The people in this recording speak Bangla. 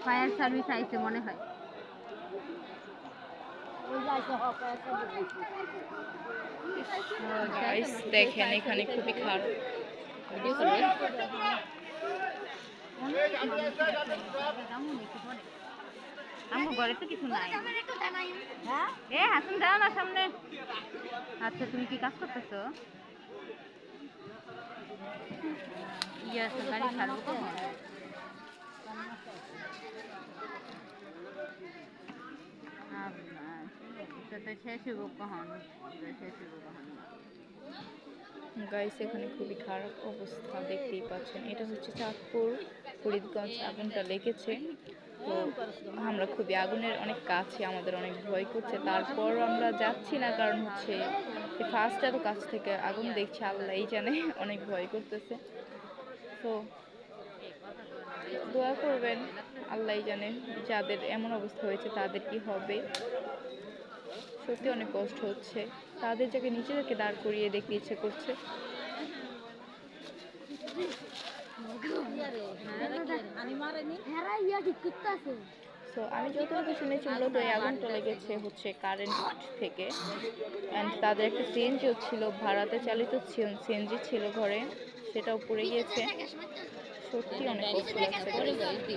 ফায়ার সার্ভিস আইছে মনে হয়। গাইস দেখেন এখানে খুবই খারাপ। আমার ঘরে তো কিছু নাই। এ হাসুন যাও না সামনে। আচ্ছা তুমি কি কাজ করতেছো? ইয়ে গাড়ি ছাড়বো কখন? শেষ হইব কখন? শেষ হইব কখন? গাইস এখানে খুবই খারাপ অবস্থা, দেখতেই পাচ্ছেন। এটা হচ্ছে চাঁদপুর ফরিদগঞ্জ। আগুনটা লেগেছে, তো আমরা খুবই আগুনের অনেক কাছে, আমাদের অনেক ভয় করছে। তারপর আমরা যাচ্ছি না, কারণ হচ্ছে ফার্স্ট এত কাছ থেকে আগুন দেখছি, আল্লাহ জানে অনেক ভয় করতেছে। তো দোয়া করবেন, আল্লাহ জানে যাদের এমন অবস্থা হয়েছে তাদের কি হবে। সত্যি অনেক কষ্ট হচ্ছে, তাদের যাকে নিজেদেরকে দাঁড় করিয়ে দেখতে ইচ্ছে করছে। তো আমি যতটুকু শুনেছি মূলত এই আগুনটা লেগেছে হচ্ছে কারেন্ট থেকে। অ্যান্ড তাদের একটা সিএনজিও ছিল, ভাড়াতে চালিত সিএনজি ছিল ঘরে, সেটাও পুড়ে গিয়েছে। সত্যি অনেক কষ্ট লাগছে।